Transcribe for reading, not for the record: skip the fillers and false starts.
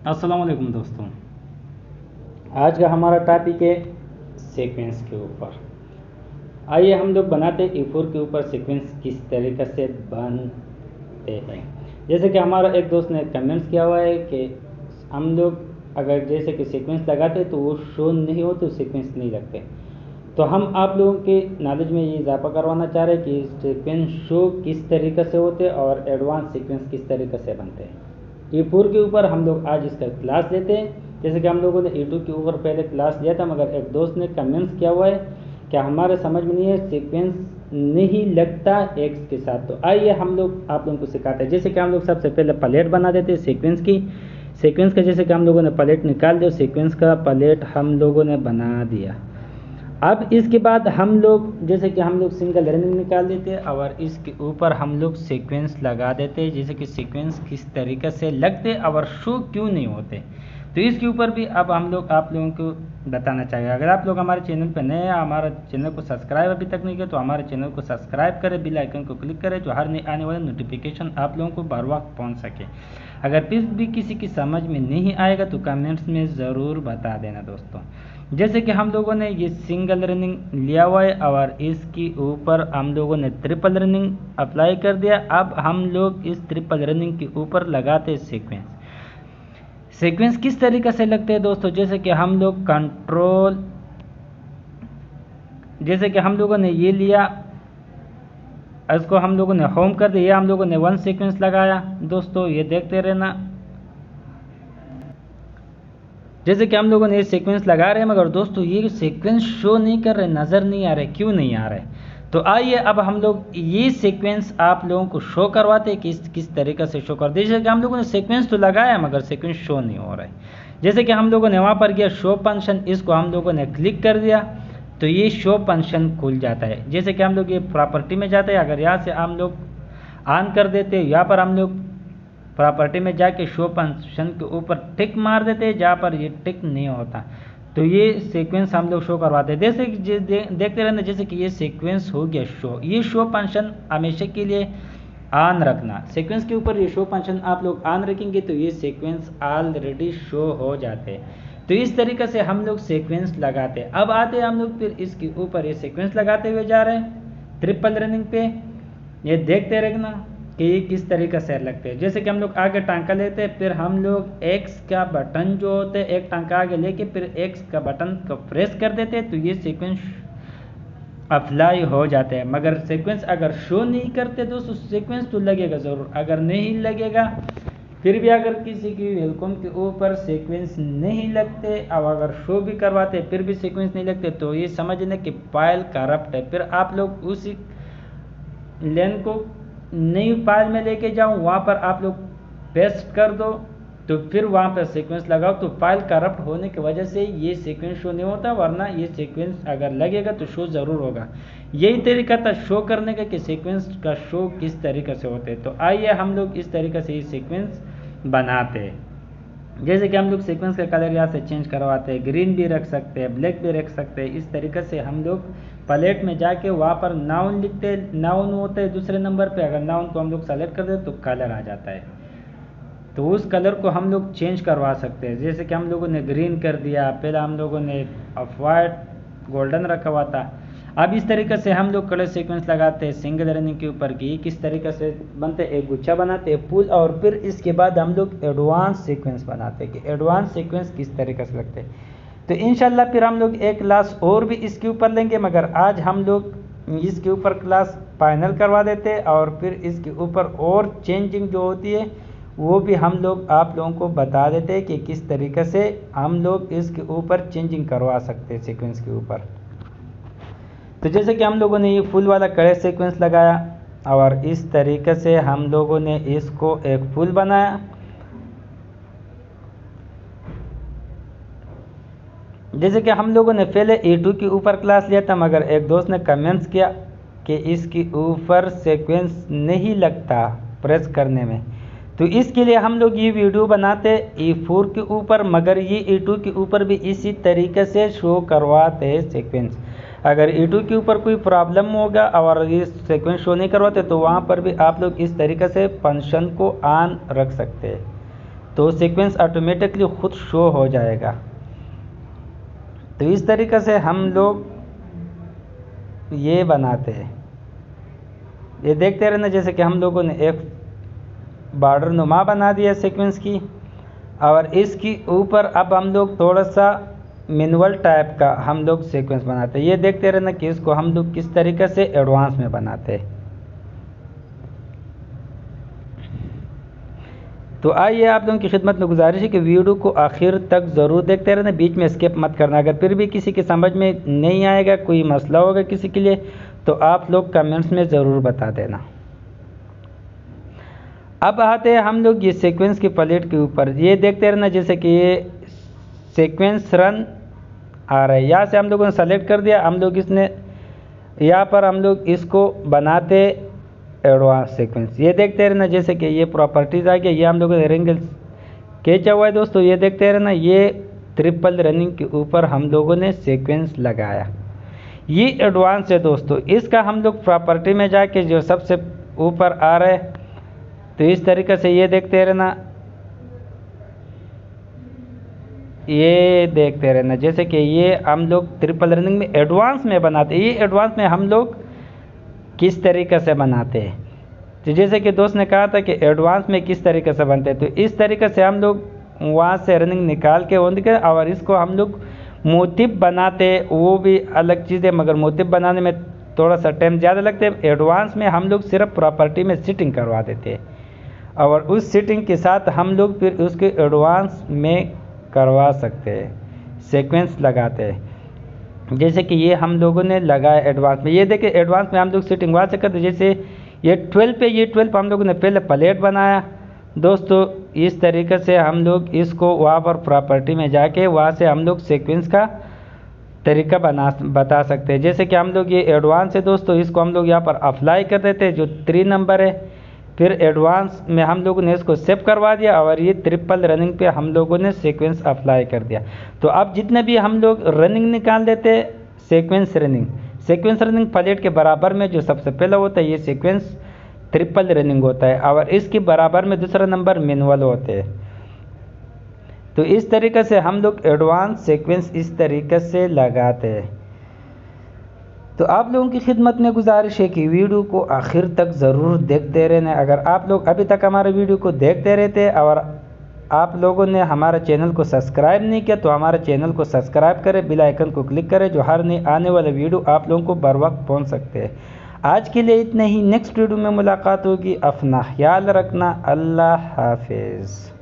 अस्सलाम वालेकुम दोस्तों। आज का हमारा टॉपिक है सीक्वेंस के ऊपर। आइए हम लोग बनाते E4 के ऊपर सीक्वेंस किस तरीके से बनते हैं। जैसे कि हमारा एक दोस्त ने कमेंट्स किया हुआ है कि हम लोग अगर जैसे कि सीक्वेंस लगाते तो वो शो नहीं हो तो सीक्वेंस नहीं लगते। तो हम आप लोगों के नॉलेज में ये इजाफा करवाना चाह रहे हैं कि सीक्वेंस शो किस तरीके से होते और एडवांस सीक्वेंस किस तरीके से बनते हैं। E4 के ऊपर हम लोग आज इसका क्लास लेते हैं। जैसे कि हम लोगों ने E2 के ऊपर पहले क्लास लिया था, मगर एक दोस्त ने कमेंट्स किया हुआ है कि हमारे समझ में नहीं है, सीक्वेंस नहीं लगता एक्स के साथ। तो आइए हम लोग आप लोगों को सिखाते हैं। जैसे कि हम लोग सबसे पहले प्लेट बना देते हैं सीक्वेंस का। जैसे कि हम लोगों ने प्लेट निकाल दिया, सीक्वेंस का प्लेट हम लोगों ने बना दिया। अब इसके बाद हम लोग जैसे कि हम लोग सिंगल रनिंग निकाल देते हैं और इसके ऊपर हम लोग सीक्वेंस लगा देते हैं। जैसे कि सीक्वेंस किस तरीके से लगते और शो क्यों नहीं होते, तो इसके ऊपर भी अब हम लोग आप लोगों को बताना चाहिए। अगर आप लोग हमारे चैनल पर नए हैं, हमारे चैनल को सब्सक्राइब अभी तक नहीं किया तो हमारे चैनल को सब्सक्राइब करें, बेल आइकन को क्लिक करें, जो हर नए आने वाले नोटिफिकेशन आप लोगों को बर वक्त पहुँच सके। अगर फिर भी किसी की समझ में नहीं आएगा तो कमेंट्स में ज़रूर बता देना दोस्तों। जैसे कि हम लोगों ने ये सिंगल रनिंग लिया हुआ है और इसके ऊपर हम लोगों ने ट्रिपल रनिंग अप्लाई कर दिया। अब हम लोग इस ट्रिपल रनिंग के ऊपर लगाते हैं सीक्वेंस किस तरीके से लगते हैं दोस्तों। जैसे कि हम लोग जैसे कि हम लोगों ने ये लिया, इसको हम लोगों ने होम कर दिया, हम लोगों ने 1 सीक्वेंस लगाया दोस्तों, ये देखते रहना। जैसे कि हम लोगों ने ये सीक्वेंस लगा रहे हैं, मगर दोस्तों ये सीक्वेंस शो नहीं कर रहे, नज़र नहीं आ रहे। क्यों नहीं आ रहे? तो आइए अब हम लोग ये सीक्वेंस आप लोगों को शो करवाते हैं कि किस तरीके से शो कर दे। जैसे कि हम लोगों ने सीक्वेंस तो लगाया मगर सीक्वेंस शो नहीं हो रहा है। जैसे कि हम लोगों ने वहाँ पर गया शो फंक्शन, इसको हम लोगों ने क्लिक कर दिया तो ये शो फंक्शन खुल जाता है। जैसे कि हम लोग ये प्रॉपर्टी में जाते हैं, अगर यहाँ से हम लोग ऑन कर देते हैं, यहाँ पर हम लोग प्रॉपर्टी में जाके शो फंक्शन के ऊपर टिक मार देते हैं, जहाँ पर ये टिक नहीं होता तो ये सीक्वेंस हम लोग शो करवाते हैं। जैसे कि देखते रहना, जैसे कि ये सीक्वेंस हो गया शो। ये शो फंक्शन हमेशा के लिए ऑन रखना। सीक्वेंस के ऊपर ये शो फंक्शन आप लोग ऑन रखेंगे तो ये सीक्वेंस ऑलरेडी शो हो जाते हैं। तो इस तरीके से हम लोग सीक्वेंस लगाते हैं। अब आते हैं हम लोग फिर इसके ऊपर ये सीक्वेंस लगाते हुए जा रहे हैं ट्रिपल रनिंग पे। ये देखते रहना कि ये किस तरीके से लगते हैं। जैसे कि हम लोग आगे टांका लेते हैं, फिर हम लोग एक्स का बटन जो होते हैं, एक टांका आगे लेके फिर एक्स का बटन को प्रेस कर देते हैं तो ये सीक्वेंस अप्लाई हो जाते हैं। मगर सीक्वेंस अगर शो नहीं करते दोस्तों, सीक्वेंस तो लगेगा ज़रूर। अगर नहीं लगेगा फिर भी अगर किसी की वेलकम के ऊपर सीक्वेंस नहीं लगते और अगर शो भी करवाते फिर भी सीक्वेंस नहीं लगते तो ये समझने कि फाइल करप्ट है। फिर आप लोग उसी लेन को नई फाइल में लेके जाओ, वहाँ पर आप लोग पेस्ट कर दो तो फिर वहाँ पर सीक्वेंस लगाओ। तो फाइल करप्ट होने की वजह से ये सीक्वेंस शो नहीं होता, वरना ये सीक्वेंस अगर लगेगा तो शो ज़रूर होगा। यही तरीका था शो करने का कि सीक्वेंस का शो किस तरीके से होते। तो आइए हम लोग इस तरीके से ये सीक्वेंस बनाते हैं। जैसे कि हम लोग सीक्वेंस का कलर यहाँ से चेंज करवाते हैं, ग्रीन भी रख सकते हैं, ब्लैक भी रख सकते हैं। इस तरीके से हम लोग प्लेट में जाके वहाँ पर नाउन लिखते हैं, नाउन होता है दूसरे नंबर पे। अगर नाउन को हम लोग सेलेक्ट कर दें तो कलर आ जाता है, तो उस कलर को हम लोग चेंज करवा सकते हैं। जैसे कि हम लोगों ने ग्रीन कर दिया, पहले हम लोगों ने ऑफ वाइट गोल्डन रखा हुआ था। अब इस तरीके से हम लोग कलर सीक्वेंस लगाते हैं सिंगल रनिंग के ऊपर कि किस तरीके से बनते हैं। एक गुच्छा बनाते हैं फूल, और फिर इसके बाद हम लोग एडवांस सीक्वेंस बनाते हैं कि एडवांस सीक्वेंस किस तरीके से लगते हैं। तो इंशाल्लाह फिर हम लोग एक क्लास और भी इसके ऊपर लेंगे, मगर आज हम लोग इसके ऊपर क्लास फाइनल करवा देते हैं और फिर इसके ऊपर और चेंजिंग जो होती है वो भी हम लोग आप लोगों को बता देते हैं कि किस तरीके से हम लोग इसके ऊपर चेंजिंग करवा सकते हैं सीक्वेंस के ऊपर। तो जैसे कि हम लोगों ने ये फुल वाला कड़े सीक्वेंस लगाया और इस तरीके से हम लोगों ने इसको एक फुल बनाया। जैसे कि हम लोगों ने पहले E2 के ऊपर क्लास लिया था, मगर एक दोस्त ने कमेंट्स किया कि इसके ऊपर सीक्वेंस नहीं लगता प्रेस करने में। तो इसके लिए हम लोग ये वीडियो बनाते E4 के ऊपर, मगर ये E2 के ऊपर भी इसी तरीके से शो करवाते हैं सीक्वेंस। अगर E2 के ऊपर कोई प्रॉब्लम होगा और ये सीक्वेंस शो नहीं करवाते तो वहाँ पर भी आप लोग इस तरीके से फंक्शन को ऑन रख सकते हैं। तो सीक्वेंस ऑटोमेटिकली खुद शो हो जाएगा। तो इस तरीक़े से हम लोग ये बनाते हैं। ये देखते रहना, जैसे कि हम लोगों ने एक बॉर्डर नुमा बना दिया सीक्वेंस की, और इसकी ऊपर अब हम लोग थोड़ा सा मैनुअल टाइप का हम लोग सीक्वेंस बनाते हैं। ये देखते रहना कि इसको हम लोग किस तरीके से एडवांस में बनाते हैं। तो आइए आप लोगों की खिदमत में गुजारिश है कि वीडियो को आखिर तक ज़रूर देखते रहना, बीच में स्किप मत करना। अगर फिर भी किसी के समझ में नहीं आएगा, कोई मसला होगा किसी के लिए, तो आप लोग कमेंट्स में ज़रूर बता देना। अब आते हैं हम लोग ये सीक्वेंस की प्लेट के ऊपर। ये देखते रहना जैसे कि ये सीक्वेंस रन आ रहा है, यहाँ से हम लोगों ने सेलेक्ट कर दिया। हम लोग इसने यहाँ पर हम लोग इसको बनाते एडवांस सीक्वेंस। ये देखते रहना जैसे कि ये प्रॉपर्टीज़ आ गया, ये हम लोगों ने रेंगल खींचा हुआ है दोस्तों। ये देखते रहना, ये ट्रिपल रनिंग के ऊपर हम लोगों ने सीक्वेंस लगाया। ये एडवांस है दोस्तों। इसका हम लोग प्रॉपर्टी में जाके जो सबसे ऊपर आ रहा है, तो इस तरीके से ये देखते रहना, ये देखते रहना जैसे कि ये हम लोग ट्रिपल रनिंग में एडवांस में बनाते। ये एडवांस में हम लोग किस तरीके से बनाते हैं, तो जैसे कि दोस्त ने कहा था कि एडवांस में किस तरीके से बनते हैं, तो इस तरीके से हम लोग वहाँ से रनिंग निकाल के उनके, और इसको हम लोग मोटिव बनाते। वो भी अलग चीज़ है, मगर मोटिव बनाने में थोड़ा सा टाइम ज़्यादा लगता है। एडवांस में हम लोग सिर्फ प्रॉपर्टी में सेटिंग करवा देते हैं, और उस सेटिंग के साथ हम लोग फिर उसके एडवांस में करवा सकते हैं, सीक्वेंस लगाते हैं। जैसे कि ये हम लोगों ने लगाया एडवांस में। ये देखिए एडवांस में हम लोग सेटिंग वहाँ से करते, जैसे ये 12 पे, ये 12 हम लोगों ने पहले प्लेट बनाया दोस्तों। इस तरीके से हम लोग इसको वहाँ पर प्रॉपर्टी में जाके वहाँ से हम लोग सीक्वेंस का तरीका बता सकते हैं। जैसे कि हम लोग ये एडवांस है दोस्तों, इसको हम लोग यहाँ पर अप्लाई कर देते हैं, जो 3 नंबर है। फिर एडवांस में हम लोगों ने इसको सेव करवा दिया, और ये ट्रिपल रनिंग पे हम लोगों ने सीक्वेंस अप्लाई कर दिया। तो अब जितने भी हम लोग रनिंग निकाल देते, सीक्वेंस रनिंग प्लेट के बराबर में जो सबसे पहला होता है, ये सीक्वेंस ट्रिपल रनिंग होता है, और इसके बराबर में दूसरा नंबर मैनुअल होते हैं। तो इस तरीके से हम लोग एडवांस सीक्वेंस इस तरीके से लगाते हैं। तो आप लोगों की खिदमत में गुजारिश है कि वीडियो को आखिर तक ज़रूर देखते रहना। अगर आप लोग अभी तक हमारे वीडियो को देखते रहते और आप लोगों ने हमारे चैनल को सब्सक्राइब नहीं किया, तो हमारे चैनल को सब्सक्राइब करें, बेल आइकन को क्लिक करें, जो हर नई आने वाले वीडियो आप लोगों को बर वक्त पहुँच सकते हैं। आज के लिए इतना ही, नेक्स्ट वीडियो में मुलाकात होगी। अपना ख्याल रखना, अल्लाह हाफिज़।